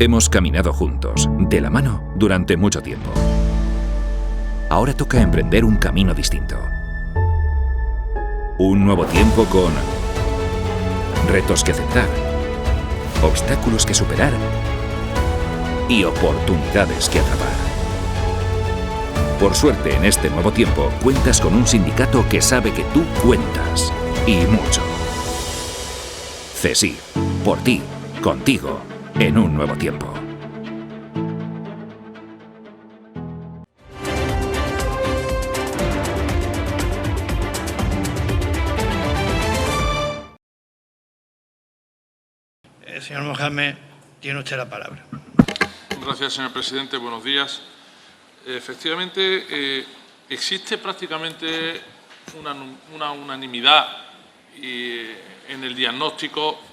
Hemos caminado juntos, de la mano, durante mucho tiempo. Ahora toca emprender un camino distinto. Un nuevo tiempo con retos que aceptar, obstáculos que superar y oportunidades que atrapar. Por suerte, en este nuevo tiempo, cuentas con un sindicato que sabe que tú cuentas, y mucho. CESIF, por ti, contigo, en un nuevo tiempo. Señor Mohamed, tiene usted la palabra. Gracias, señor presidente. Buenos días. Efectivamente, existe prácticamente una unanimidad en el diagnóstico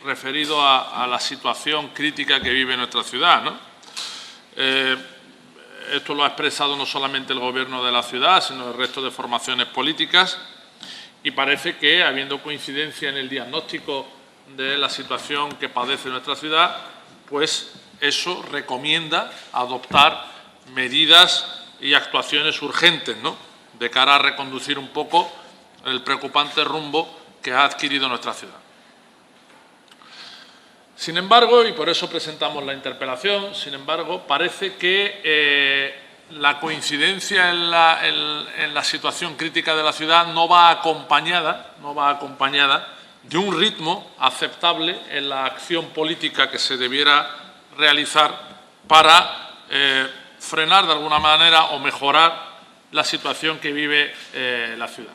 referido a la situación crítica que vive nuestra ciudad, ¿no? Esto lo ha expresado no solamente el Gobierno de la ciudad, sino el resto de formaciones políticas, y parece que, habiendo coincidencia en el diagnóstico de la situación que padece nuestra ciudad, pues eso recomienda adoptar medidas y actuaciones urgentes, ¿no?, de cara a reconducir un poco el preocupante rumbo que ha adquirido nuestra ciudad. Sin embargo, y por eso presentamos la interpelación, parece que la coincidencia en la situación crítica de la ciudad no va acompañada de un ritmo aceptable en la acción política que se debiera realizar para frenar de alguna manera o mejorar la situación que vive la ciudad.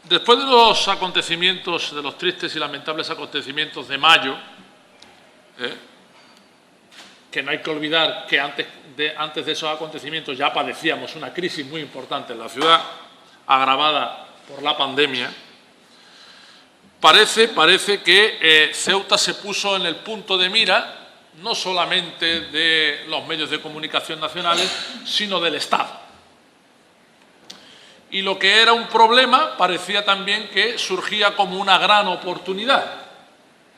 Después de los acontecimientos, de los tristes y lamentables acontecimientos de mayo, que no hay que olvidar que antes de esos acontecimientos ya padecíamos una crisis muy importante en la ciudad, agravada por la pandemia, parece que Ceuta se puso en el punto de mira no solamente de los medios de comunicación nacionales, sino del Estado. Y lo que era un problema parecía también que surgía como una gran oportunidad.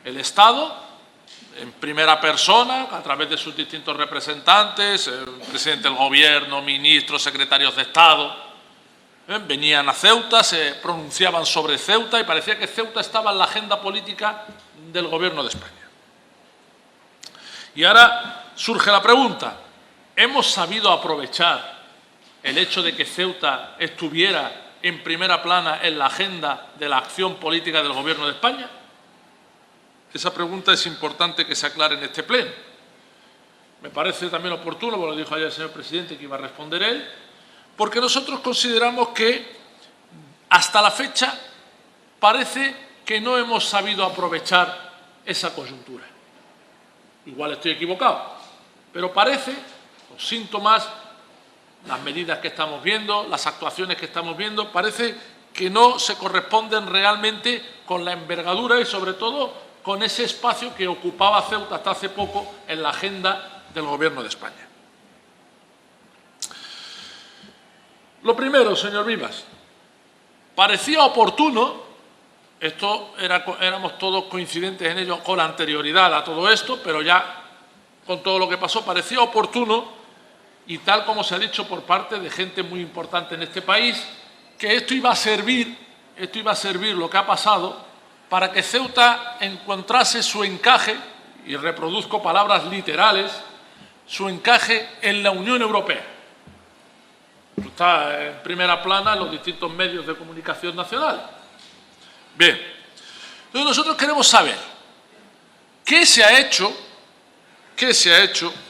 El Estado, en primera persona, a través de sus distintos representantes, el presidente del Gobierno, ministros, secretarios de Estado, venían a Ceuta, se pronunciaban sobre Ceuta y parecía que Ceuta estaba en la agenda política del Gobierno de España. Y ahora surge la pregunta: ¿hemos sabido aprovechar el hecho de que Ceuta estuviera en primera plana en la agenda de la acción política del Gobierno de España? Esa pregunta es importante que se aclare en este pleno. Me parece también oportuno, como lo dijo ayer el señor presidente, que iba a responder él, porque nosotros consideramos que hasta la fecha parece que no hemos sabido aprovechar esa coyuntura. Igual estoy equivocado, pero parece, los síntomas, las medidas que estamos viendo, las actuaciones que estamos viendo, parece que no se corresponden realmente con la envergadura y, sobre todo, con ese espacio que ocupaba Ceuta hasta hace poco en la agenda del Gobierno de España. Lo primero, señor Vivas, parecía oportuno, éramos todos coincidentes en ello con anterioridad a todo esto, pero ya con todo lo que pasó, parecía oportuno, y tal como se ha dicho por parte de gente muy importante en este país, que esto iba a servir lo que ha pasado para que Ceuta encontrase su encaje, y reproduzco palabras literales, su encaje en la Unión Europea. Está en primera plana en los distintos medios de comunicación nacional. Bien, entonces nosotros queremos saber qué se ha hecho,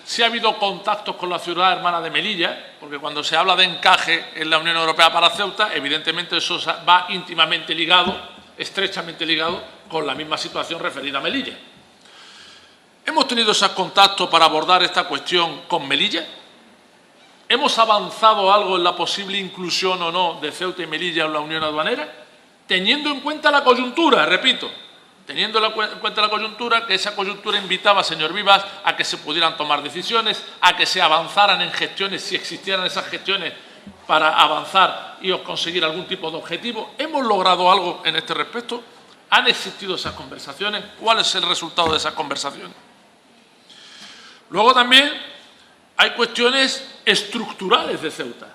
si ha habido contactos con la ciudad hermana de Melilla, porque cuando se habla de encaje en la Unión Europea para Ceuta, evidentemente eso va íntimamente ligado, estrechamente ligado, con la misma situación referida a Melilla. ¿Hemos tenido esos contactos para abordar esta cuestión con Melilla? ¿Hemos avanzado algo en la posible inclusión o no de Ceuta y Melilla en la Unión Aduanera? Teniendo en cuenta la coyuntura, repito, teniendo en cuenta la coyuntura, que esa coyuntura invitaba, señor Vivas, a que se pudieran tomar decisiones, a que se avanzaran en gestiones, si existieran esas gestiones, para avanzar y conseguir algún tipo de objetivo. ¿Hemos logrado algo en este respecto? ¿Han existido esas conversaciones? ¿Cuál es el resultado de esas conversaciones? Luego también hay cuestiones estructurales de Ceuta,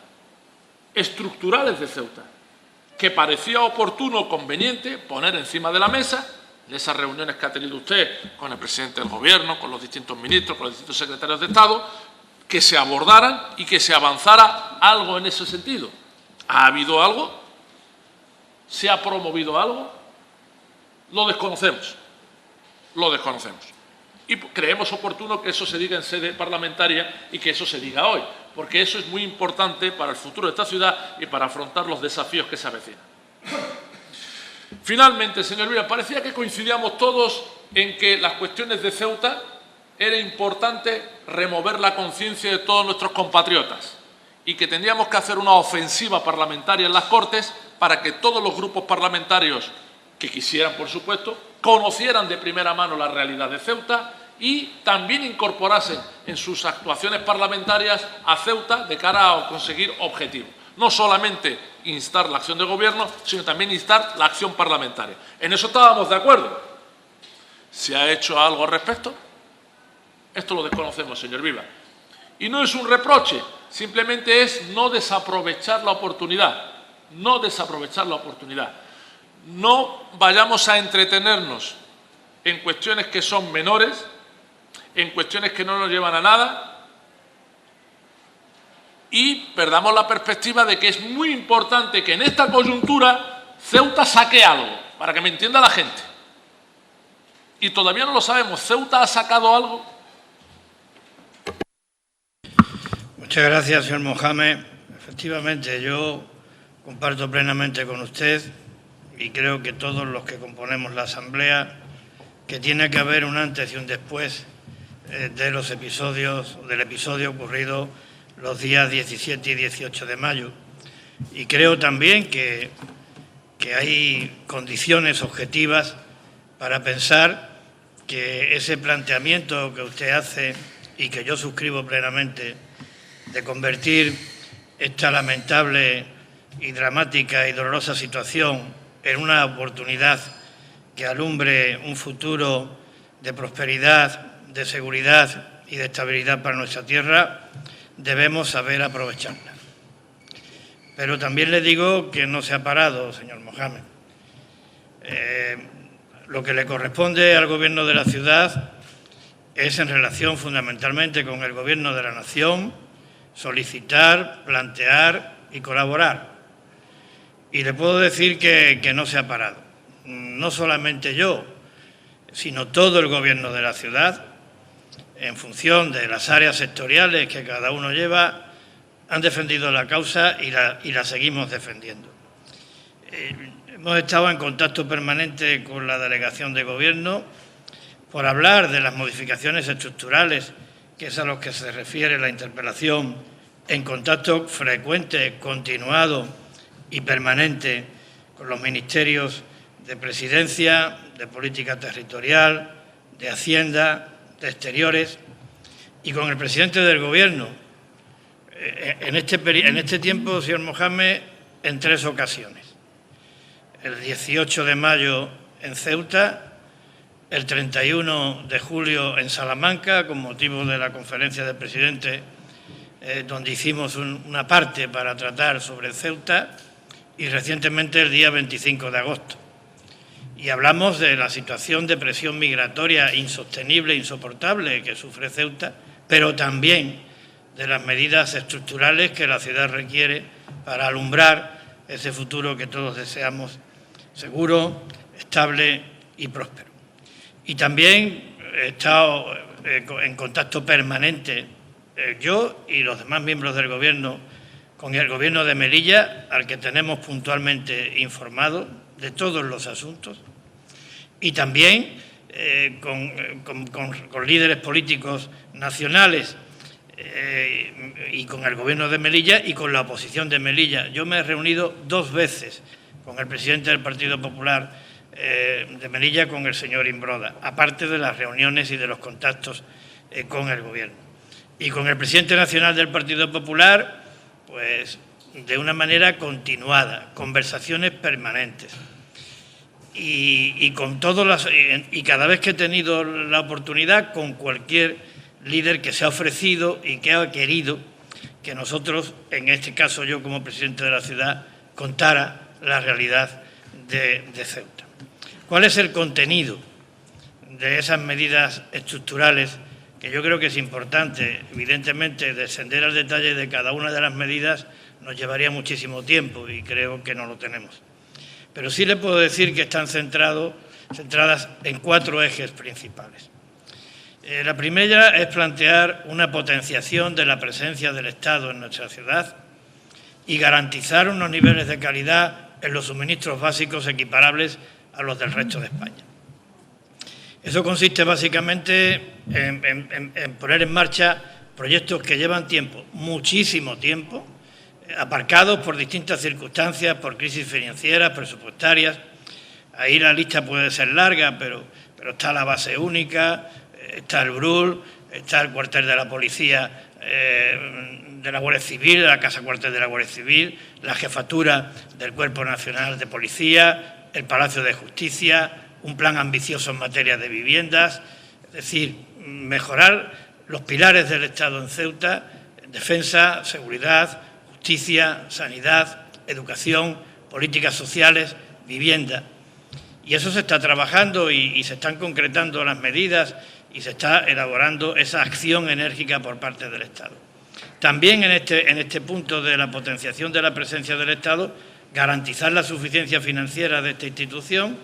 que parecía oportuno, conveniente poner encima de la mesa en esas reuniones que ha tenido usted con el presidente del Gobierno, con los distintos ministros, con los distintos secretarios de Estado, que se abordaran y que se avanzara algo en ese sentido. ¿Ha habido algo? ¿Se ha promovido algo? Lo desconocemos. Y creemos oportuno que eso se diga en sede parlamentaria y que eso se diga hoy, porque eso es muy importante para el futuro de esta ciudad y para afrontar los desafíos que se avecinan. Finalmente, señor Vila, parecía que coincidíamos todos en que las cuestiones de Ceuta era importante remover la conciencia de todos nuestros compatriotas y que tendríamos que hacer una ofensiva parlamentaria en las Cortes para que todos los grupos parlamentarios que quisieran, por supuesto, conocieran de primera mano la realidad de Ceuta y también incorporasen en sus actuaciones parlamentarias a Ceuta de cara a conseguir objetivos. No solamente instar la acción de gobierno, sino también instar la acción parlamentaria. En eso estábamos de acuerdo. ¿Se ha hecho algo al respecto? Esto lo desconocemos, señor Viva. Y no es un reproche, simplemente es no desaprovechar la oportunidad. No vayamos a entretenernos en cuestiones que son menores, en cuestiones que no nos llevan a nada, y perdamos la perspectiva de que es muy importante que en esta coyuntura Ceuta saque algo, para que me entienda la gente. Y todavía no lo sabemos. ¿Ceuta ha sacado algo? Muchas gracias, señor Mohamed. Efectivamente, yo comparto plenamente con usted y creo que todos los que componemos la Asamblea que tiene que haber un antes y un después del episodio ocurrido los días 17 y 18 de mayo. Y creo también que hay condiciones objetivas para pensar que ese planteamiento que usted hace y que yo suscribo plenamente de convertir esta lamentable y dramática y dolorosa situación en una oportunidad que alumbre un futuro de prosperidad, de seguridad y de estabilidad para nuestra tierra, debemos saber aprovecharla. Pero también le digo que no se ha parado, señor Mohamed. Lo que le corresponde al Gobierno de la ciudad es, en relación fundamentalmente con el Gobierno de la Nación, solicitar, plantear y colaborar. Y le puedo decir que no se ha parado. No solamente yo, sino todo el Gobierno de la ciudad, en función de las áreas sectoriales que cada uno lleva, han defendido la causa y la seguimos defendiendo. Hemos estado en contacto permanente con la delegación de Gobierno por hablar de las modificaciones estructurales, que es a los que se refiere la interpelación, en contacto frecuente, continuado y permanente con los ministerios de Presidencia, de Política Territorial, de Hacienda, de Exteriores y con el presidente del Gobierno. En este tiempo, señor Mohamed, en 3 ocasiones. El 18 de mayo en Ceuta, el 31 de julio en Salamanca, con motivo de la conferencia del presidente, donde hicimos una parte para tratar sobre Ceuta, y recientemente el día 25 de agosto. Y hablamos de la situación de presión migratoria insostenible, insoportable que sufre Ceuta, pero también de las medidas estructurales que la ciudad requiere para alumbrar ese futuro que todos deseamos, seguro, estable y próspero. Y también he estado en contacto permanente, yo y los demás miembros del Gobierno, con el Gobierno de Melilla, al que tenemos puntualmente informado de todos los asuntos, y también con líderes políticos nacionales y con el Gobierno de Melilla y con la oposición de Melilla. Yo me he reunido 2 veces con el presidente del Partido Popular de Melilla, con el señor Imbroda, aparte de las reuniones y de los contactos con el Gobierno. Y con el presidente nacional del Partido Popular, pues de una manera continuada, conversaciones permanentes. y con y cada vez que he tenido la oportunidad, con cualquier líder que se ha ofrecido y que ha querido que nosotros, en este caso yo como presidente de la ciudad, contara la realidad de Ceuta. ¿Cuál es el contenido de esas medidas estructurales? Que yo creo que es importante, evidentemente, descender al detalle de cada una de las medidas nos llevaría muchísimo tiempo y creo que no lo tenemos. Pero sí le puedo decir que están centradas en 4 ejes principales. La primera es plantear una potenciación de la presencia del Estado en nuestra ciudad y garantizar unos niveles de calidad en los suministros básicos equiparables a los del resto de España. Eso consiste básicamente en poner en marcha proyectos que llevan tiempo, muchísimo tiempo, aparcados por distintas circunstancias, por crisis financieras, presupuestarias. Ahí la lista puede ser larga, pero está la base única, está el BRUL, está el cuartel de la policía de la Guardia Civil, la Casa Cuartel de la Guardia Civil, la jefatura del Cuerpo Nacional de Policía, el Palacio de Justicia, un plan ambicioso en materia de viviendas, es decir, mejorar los pilares del Estado en Ceuta: defensa, seguridad, justicia, sanidad, educación, políticas sociales, vivienda. Y eso se está trabajando y se están concretando las medidas y se está elaborando esa acción enérgica por parte del Estado. También en este punto de la potenciación de la presencia del Estado, garantizar la suficiencia financiera de esta institución,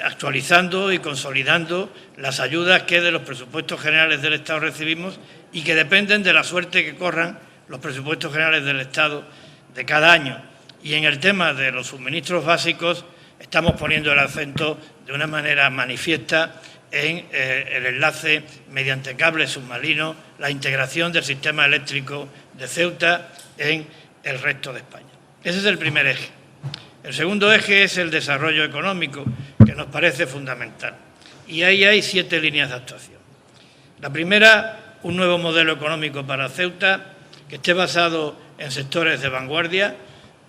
actualizando y consolidando las ayudas que de los presupuestos generales del Estado recibimos y que dependen de la suerte que corran los presupuestos generales del Estado de cada año. Y en el tema de los suministros básicos estamos poniendo el acento de una manera manifiesta en el enlace mediante cable submarino, la integración del sistema eléctrico de Ceuta en el resto de España. Ese es el primer eje. El segundo eje es el desarrollo económico, que nos parece fundamental. Y ahí hay 7 líneas de actuación. La primera, un nuevo modelo económico para Ceuta, que esté basado en sectores de vanguardia,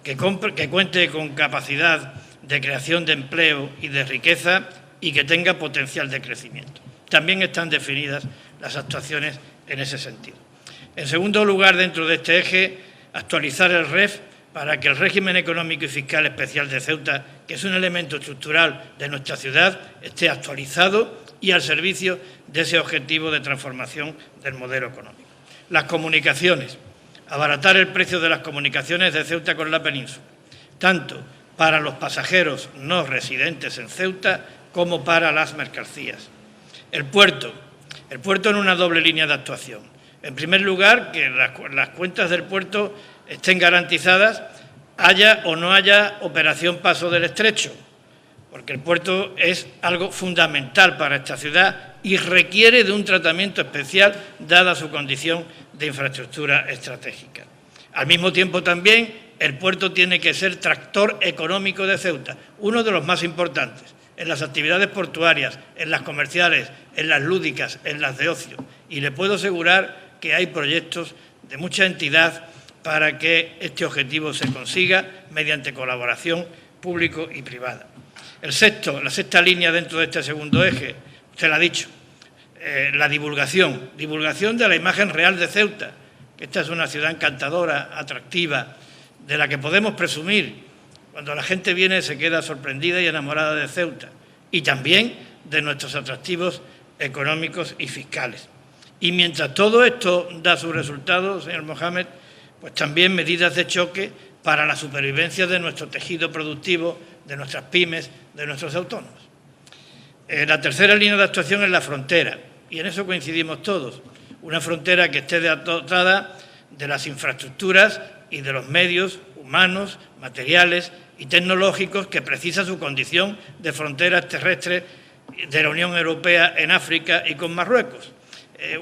que cuente con capacidad de creación de empleo y de riqueza y que tenga potencial de crecimiento. También están definidas las actuaciones en ese sentido. En segundo lugar, dentro de este eje, actualizar el REF para que el régimen económico y fiscal especial de Ceuta, que es un elemento estructural de nuestra ciudad, esté actualizado y al servicio de ese objetivo de transformación del modelo económico. Las comunicaciones, abaratar el precio de las comunicaciones de Ceuta con la península, tanto para los pasajeros no residentes en Ceuta como para las mercancías. El puerto en una doble línea de actuación. En primer lugar, que las cuentas del puerto estén garantizadas, haya o no haya operación Paso del Estrecho, porque el puerto es algo fundamental para esta ciudad y requiere de un tratamiento especial dada su condición de infraestructura estratégica. Al mismo tiempo también el puerto tiene que ser tractor económico de Ceuta, uno de los más importantes en las actividades portuarias, en las comerciales, en las lúdicas, en las de ocio. Y le puedo asegurar que hay proyectos de mucha entidad para que este objetivo se consiga mediante colaboración público y privada. La sexta línea dentro de este segundo eje, usted lo ha dicho, la divulgación de la imagen real de Ceuta, que esta es una ciudad encantadora, atractiva, de la que podemos presumir. Cuando la gente viene se queda sorprendida y enamorada de Ceuta y también de nuestros atractivos económicos y fiscales. Y mientras todo esto da sus resultados, señor Mohamed, pues también medidas de choque para la supervivencia de nuestro tejido productivo, de nuestras pymes, de nuestros autónomos. La tercera línea de actuación es la frontera, y en eso coincidimos todos. Una frontera que esté dotada de las infraestructuras y de los medios humanos, materiales y tecnológicos que precisa su condición de fronteras terrestres de la Unión Europea en África y con Marruecos.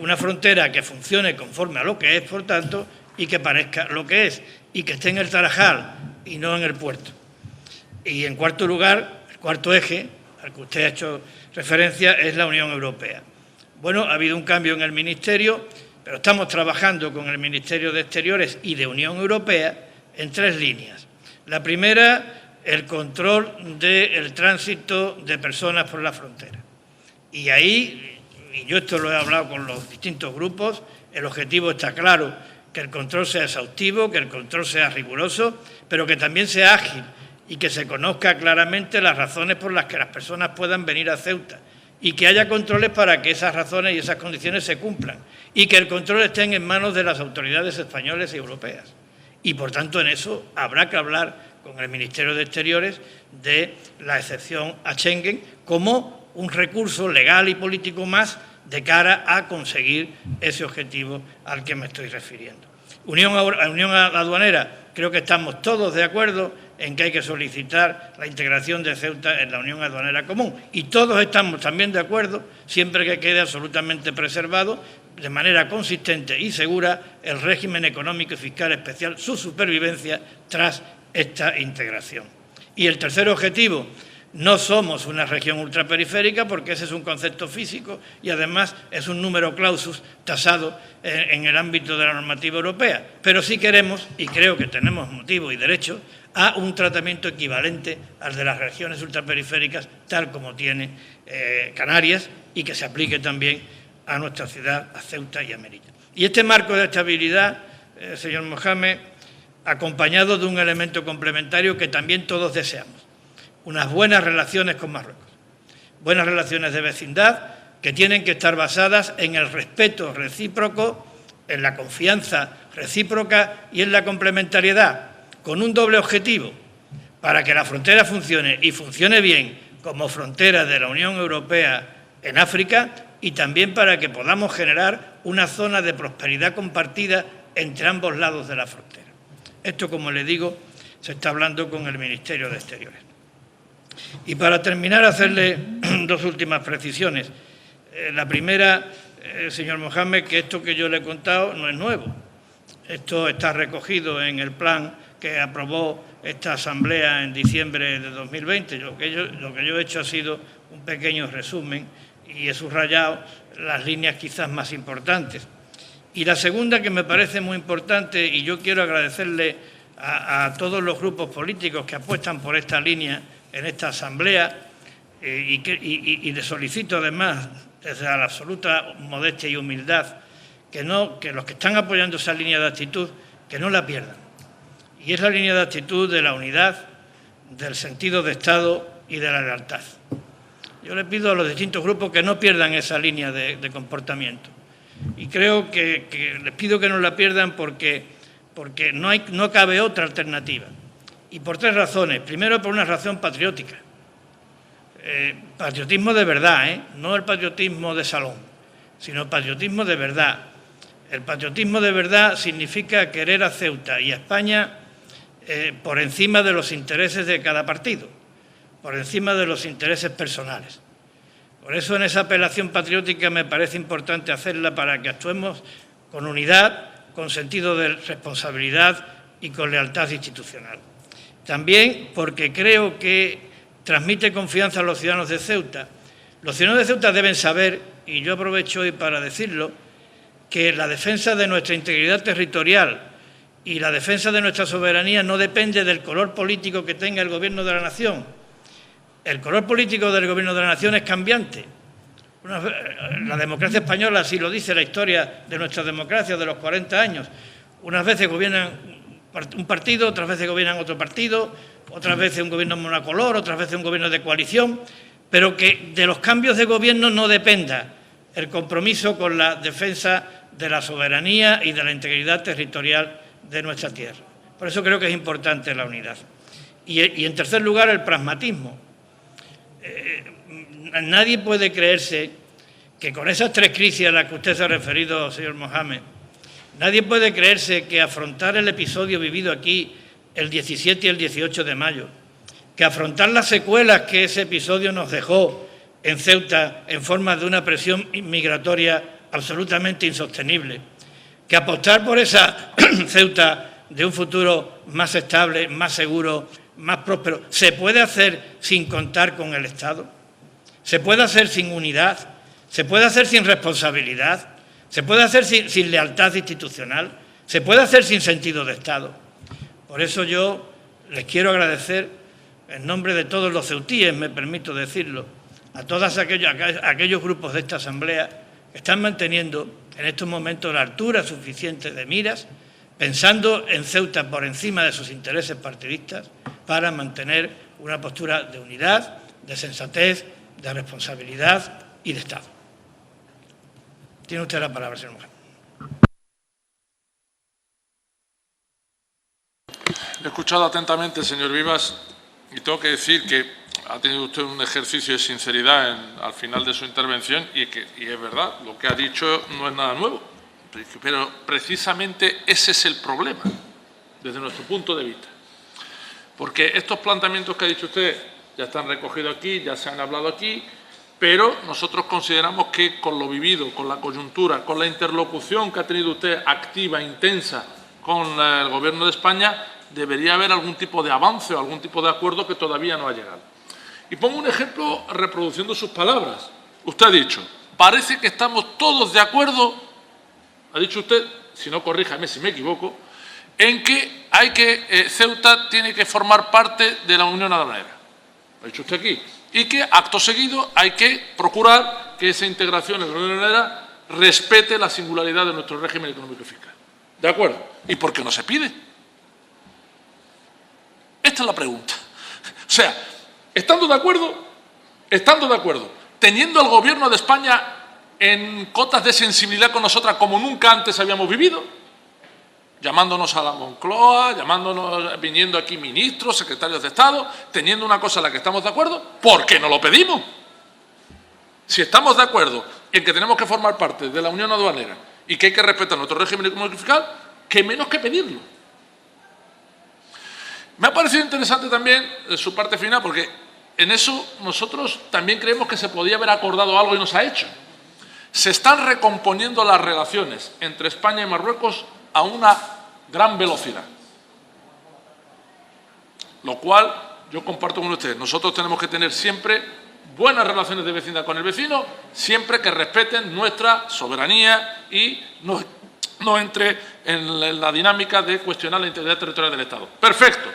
Una frontera que funcione conforme a lo que es, por tanto, y que parezca lo que es, y que esté en el Tarajal y no en el puerto. Y en cuarto lugar, el cuarto eje al que usted ha hecho referencia es la Unión Europea. Bueno, ha habido un cambio en el Ministerio, pero estamos trabajando con el Ministerio de Exteriores y de Unión Europea en 3 líneas. La primera, el control del tránsito de personas por la frontera. Y ahí, y yo esto lo he hablado con los distintos grupos, el objetivo está claro, que el control sea exhaustivo, que el control sea riguroso, pero que también sea ágil y que se conozca claramente las razones por las que las personas puedan venir a Ceuta y que haya controles para que esas razones y esas condiciones se cumplan y que el control esté en manos de las autoridades españolas y europeas. Y, por tanto, en eso habrá que hablar con el Ministerio de Exteriores de la excepción a Schengen como un recurso legal y político más de cara a conseguir ese objetivo al que me estoy refiriendo. Unión aduanera, creo que estamos todos de acuerdo en que hay que solicitar la integración de Ceuta en la Unión Aduanera Común. Y todos estamos también de acuerdo, siempre que quede absolutamente preservado, de manera consistente y segura, el régimen económico y fiscal especial, su supervivencia tras esta integración. Y el tercer objetivo, no somos una región ultraperiférica porque ese es un concepto físico y además es un número clausus tasado en el ámbito de la normativa europea. Pero sí queremos, y creo que tenemos motivo y derecho, a un tratamiento equivalente al de las regiones ultraperiféricas, tal como tiene Canarias, y que se aplique también a nuestra ciudad, a Ceuta y a Melilla. Y este marco de estabilidad, señor Mohamed, acompañado de un elemento complementario que también todos deseamos: unas buenas relaciones con Marruecos, buenas relaciones de vecindad que tienen que estar basadas en el respeto recíproco, en la confianza recíproca y en la complementariedad, con un doble objetivo: para que la frontera funcione y funcione bien como frontera de la Unión Europea en África, y también para que podamos generar una zona de prosperidad compartida entre ambos lados de la frontera. Esto, como le digo, se está hablando con el Ministerio de Exteriores. Y para terminar, hacerle dos últimas precisiones. La primera, señor Mohamed, que esto que yo le he contado no es nuevo. Esto está recogido en el plan que aprobó esta Asamblea en diciembre de 2020. Lo que yo he hecho ha sido un pequeño resumen y he subrayado las líneas quizás más importantes. Y la segunda, que me parece muy importante, y yo quiero agradecerle a todos los grupos políticos que apuestan por esta línea en esta Asamblea, y le solicito además, desde la absoluta modestia y humildad, que los que están apoyando esa línea de actitud, que no la pierdan. Y es la línea de actitud de la unidad, del sentido de Estado y de la lealtad. Yo le pido a los distintos grupos que no pierdan esa línea de comportamiento. Y creo que les pido que no la pierdan porque no cabe otra alternativa. Y por tres razones. Primero, por una razón patriótica. Patriotismo de verdad, no el patriotismo de salón, sino patriotismo de verdad. El patriotismo de verdad significa querer a Ceuta y a España por encima de los intereses de cada partido, por encima de los intereses personales. Por eso, en esa apelación patriótica me parece importante hacerla para que actuemos con unidad, con sentido de responsabilidad y con lealtad institucional. También porque creo que transmite confianza a los ciudadanos de Ceuta. Los ciudadanos de Ceuta deben saber, y yo aprovecho hoy para decirlo, que la defensa de nuestra integridad territorial y la defensa de nuestra soberanía no depende del color político que tenga el Gobierno de la Nación. El color político del Gobierno de la Nación es cambiante. La democracia española, así lo dice la historia de nuestra democracia de los 40 años. Unas veces gobiernan un partido, otras veces gobiernan otro partido, otras veces un gobierno monocolor, otras veces un gobierno de coalición, pero que de los cambios de gobierno no dependa el compromiso con la defensa de la soberanía y de la integridad territorial de nuestra tierra. Por eso creo que es importante la unidad. Y en tercer lugar, el pragmatismo. Nadie puede creerse que con esas tres crisis a las que usted se ha referido, señor Mohamed, nadie puede creerse que afrontar el episodio vivido aquí el 17 y el 18 de mayo, que afrontar las secuelas que ese episodio nos dejó en Ceuta en forma de una presión migratoria absolutamente insostenible, que apostar por esa Ceuta de un futuro más estable, más seguro, más próspero, se puede hacer sin contar con el Estado, se puede hacer sin unidad, se puede hacer sin responsabilidad, se puede hacer sin lealtad institucional, se puede hacer sin sentido de Estado. Por eso yo les quiero agradecer en nombre de todos los ceutíes, me permito decirlo, a todos aquellos grupos de esta Asamblea que están manteniendo en estos momentos la altura suficiente de miras, pensando en Ceuta por encima de sus intereses partidistas, para mantener una postura de unidad, de sensatez, de responsabilidad y de Estado. Tiene usted la palabra, señor Mohamed. He escuchado atentamente, señor Vivas, y tengo que decir que ha tenido usted un ejercicio de sinceridad al final de su intervención y es verdad, lo que ha dicho no es nada nuevo. Pero precisamente ese es el problema, desde nuestro punto de vista. Porque estos planteamientos que ha dicho usted ya están recogidos aquí, ya se han hablado aquí, pero nosotros consideramos que con lo vivido, con la coyuntura, con la interlocución que ha tenido usted activa, intensa, con el Gobierno de España, debería haber algún tipo de avance o algún tipo de acuerdo que todavía no ha llegado. Y pongo un ejemplo reproduciendo sus palabras. Usted ha dicho, parece que estamos todos de acuerdo, ha dicho usted, si no corríjame si me equivoco, en que Ceuta tiene que formar parte de la Unión Aduanera. Lo ha dicho usted aquí. Y que, acto seguido, hay que procurar que esa integración en la Unión Aduanera respete la singularidad de nuestro régimen económico y fiscal. ¿De acuerdo? ¿Y por qué no se pide? Esta es la pregunta. O sea, estando de acuerdo, teniendo al Gobierno de España en cotas de sensibilidad con nosotras como nunca antes habíamos vivido, llamándonos a la Moncloa, viniendo aquí ministros, secretarios de Estado, teniendo una cosa en la que estamos de acuerdo, ¿por qué no lo pedimos? Si estamos de acuerdo en que tenemos que formar parte de la Unión Aduanera y que hay que respetar nuestro régimen económico y fiscal, ¿qué menos que pedirlo? Me ha parecido interesante también su parte final, porque en eso nosotros también creemos que se podía haber acordado algo y no se ha hecho. Se están recomponiendo las relaciones entre España y Marruecos a una gran velocidad. Lo cual yo comparto con ustedes. Nosotros tenemos que tener siempre buenas relaciones de vecindad con el vecino, siempre que respeten nuestra soberanía y no entre en la dinámica de cuestionar la integridad territorial del Estado. Perfecto.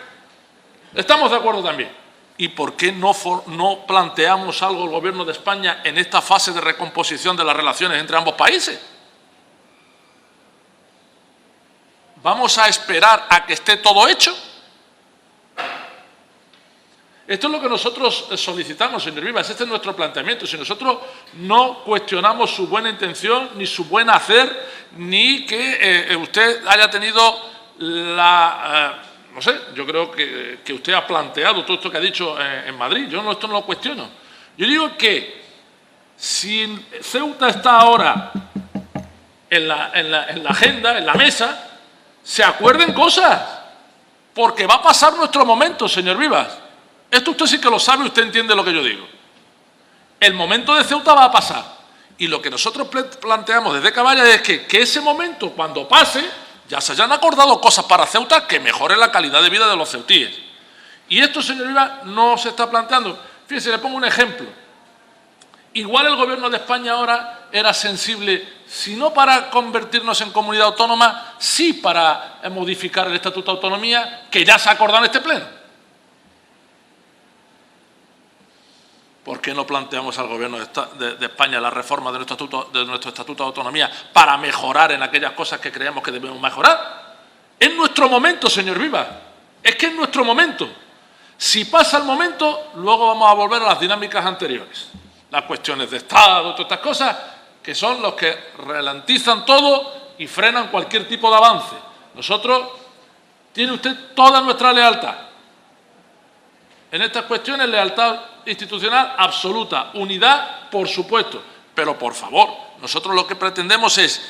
Estamos de acuerdo también. ¿Y por qué no planteamos algo el Gobierno de España en esta fase de recomposición de las relaciones entre ambos países? ¿Vamos a esperar a que esté todo hecho? Esto es lo que nosotros solicitamos, señor Vivas, este es nuestro planteamiento. Si nosotros no cuestionamos su buena intención, ni su buen hacer, ni que usted haya tenido no sé, yo creo que usted ha planteado todo esto que ha dicho en Madrid. Yo esto no lo cuestiono. Yo digo que si Ceuta está ahora en la agenda, en la mesa, se acuerden cosas, porque va a pasar nuestro momento, señor Vivas. Esto usted sí que lo sabe, usted entiende lo que yo digo. El momento de Ceuta va a pasar. Y lo que nosotros planteamos desde Caballas es que ese momento, cuando pase, ya se hayan acordado cosas para Ceuta que mejoren la calidad de vida de los ceutíes. Y esto, señor Vivas, no se está planteando. Fíjense, le pongo un ejemplo. Igual el Gobierno de España ahora era sensible, si no para convertirnos en comunidad autónoma, sí para modificar el Estatuto de Autonomía, que ya se ha acordado en este Pleno. ¿Por qué no planteamos al Gobierno de España la reforma de nuestro Estatuto de Autonomía para mejorar en aquellas cosas que creemos que debemos mejorar? Es nuestro momento, señor Vivas. Es que es nuestro momento. Si pasa el momento, luego vamos a volver a las dinámicas anteriores. Las cuestiones de Estado, todas estas cosas, que son los que ralentizan todo y frenan cualquier tipo de avance. Nosotros, tiene usted toda nuestra lealtad. En estas cuestiones, lealtad institucional absoluta, unidad, por supuesto. Pero, por favor, nosotros lo que pretendemos es,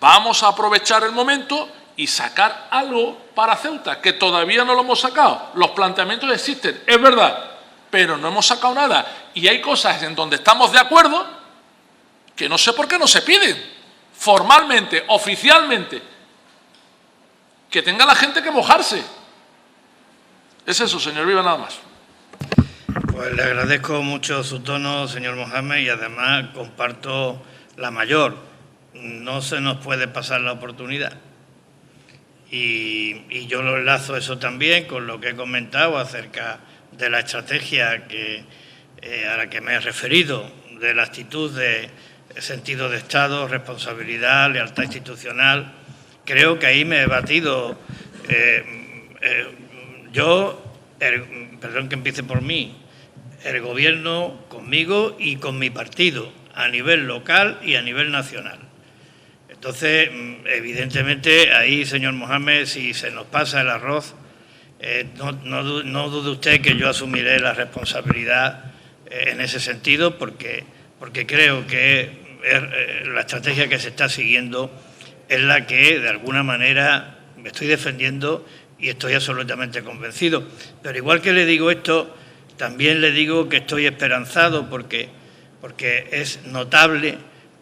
vamos a aprovechar el momento y sacar algo para Ceuta, que todavía no lo hemos sacado. Los planteamientos existen, es verdad, pero no hemos sacado nada. Y hay cosas en donde estamos de acuerdo que no sé por qué no se piden. Formalmente, oficialmente, que tenga la gente que mojarse. Es eso, señor Vivas, nada más. Pues le agradezco mucho su tono, señor Mohamed, y además comparto la mayor. No se nos puede pasar la oportunidad. Y yo lo enlazo eso también con lo que he comentado acerca de la estrategia a la que me he referido, de la actitud de sentido de Estado, responsabilidad, lealtad institucional. Creo que ahí me he batido. Perdón que empiece por mí, el Gobierno conmigo y con mi partido, a nivel local y a nivel nacional. Entonces, evidentemente, ahí, señor Mohamed, si se nos pasa el arroz, no dude usted que yo asumiré la responsabilidad en ese sentido, porque creo que la estrategia que se está siguiendo es la que, de alguna manera, me estoy defendiendo y estoy absolutamente convencido. Pero igual que le digo esto, también le digo que estoy esperanzado porque es notable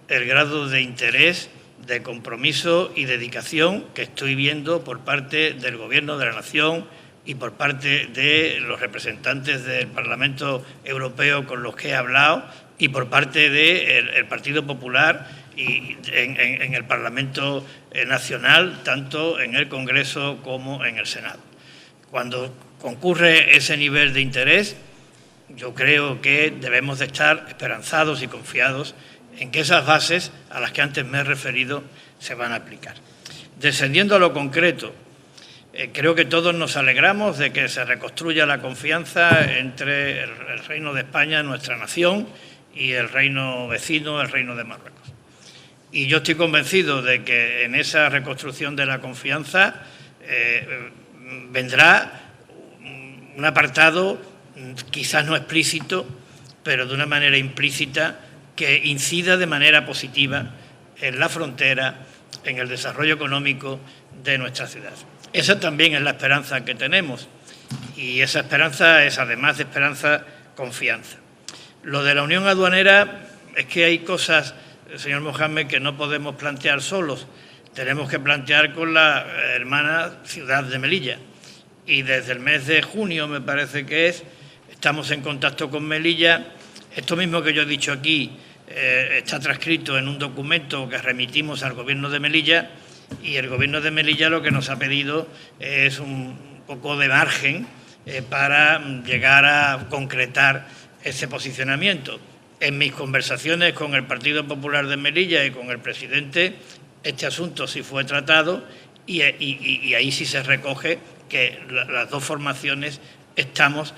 el grado de interés, de compromiso y dedicación que estoy viendo por parte del Gobierno de la Nación y por parte de los representantes del Parlamento Europeo con los que he hablado y por parte del Partido Popular y en el Parlamento Nacional, tanto en el Congreso como en el Senado. Cuando concurre ese nivel de interés, yo creo que debemos de estar esperanzados y confiados en que esas bases a las que antes me he referido se van a aplicar. Descendiendo a lo concreto, creo que todos nos alegramos de que se reconstruya la confianza entre el Reino de España, nuestra nación, y el reino vecino, el Reino de Marruecos. Y yo estoy convencido de que en esa reconstrucción de la confianza vendrá un apartado, quizás no explícito, pero de una manera implícita, que incida de manera positiva en la frontera, en el desarrollo económico de nuestra ciudad. Esa también es la esperanza que tenemos, y esa esperanza es, además de esperanza, confianza. Lo de la unión aduanera es que hay cosas, señor Mohamed, que no podemos plantear solos. Tenemos que plantear con la hermana ciudad de Melilla. Y desde el mes de junio, me parece que estamos en contacto con Melilla. Esto mismo que yo he dicho aquí está transcrito en un documento que remitimos al Gobierno de Melilla, y el Gobierno de Melilla lo que nos ha pedido es un poco de margen para llegar a concretar ese posicionamiento. En mis conversaciones con el Partido Popular de Melilla y con el presidente, este asunto sí fue tratado y ahí sí se recoge que las dos formaciones estamos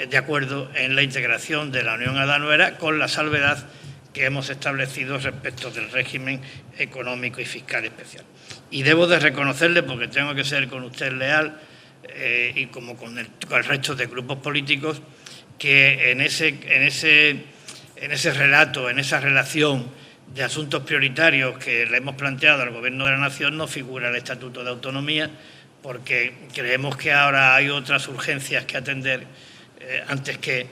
de acuerdo en la integración de la Unión Aduanera, con la salvedad que hemos establecido respecto del régimen económico y fiscal especial. Y debo de reconocerle, porque tengo que ser con usted leal y como con el resto de grupos políticos, que en ese relato, en esa relación de asuntos prioritarios que le hemos planteado al Gobierno de la Nación, no figura el Estatuto de Autonomía, porque creemos que ahora hay otras urgencias que atender antes que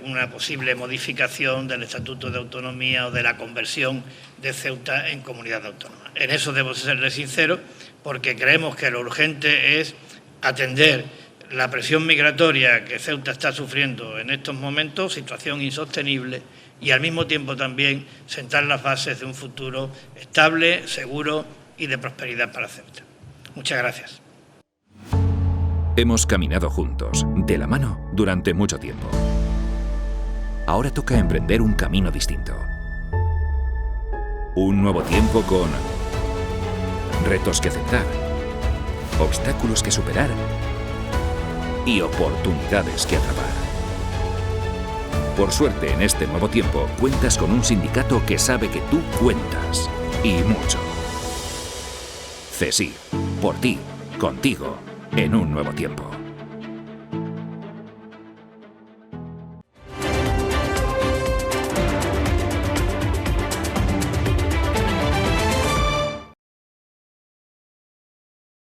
una posible modificación del Estatuto de Autonomía o de la conversión de Ceuta en comunidad autónoma. En eso debo serle sincero, porque creemos que lo urgente es atender la presión migratoria que Ceuta está sufriendo en estos momentos, situación insostenible, y al mismo tiempo también sentar las bases de un futuro estable, seguro y de prosperidad para Ceuta. Muchas gracias. Hemos caminado juntos, de la mano, durante mucho tiempo. Ahora toca emprender un camino distinto. Un nuevo tiempo con retos que aceptar, obstáculos que superar y oportunidades que atrapar. Por suerte, en este nuevo tiempo, cuentas con un sindicato que sabe que tú cuentas, y mucho. CESIF, por ti, contigo, en un nuevo tiempo.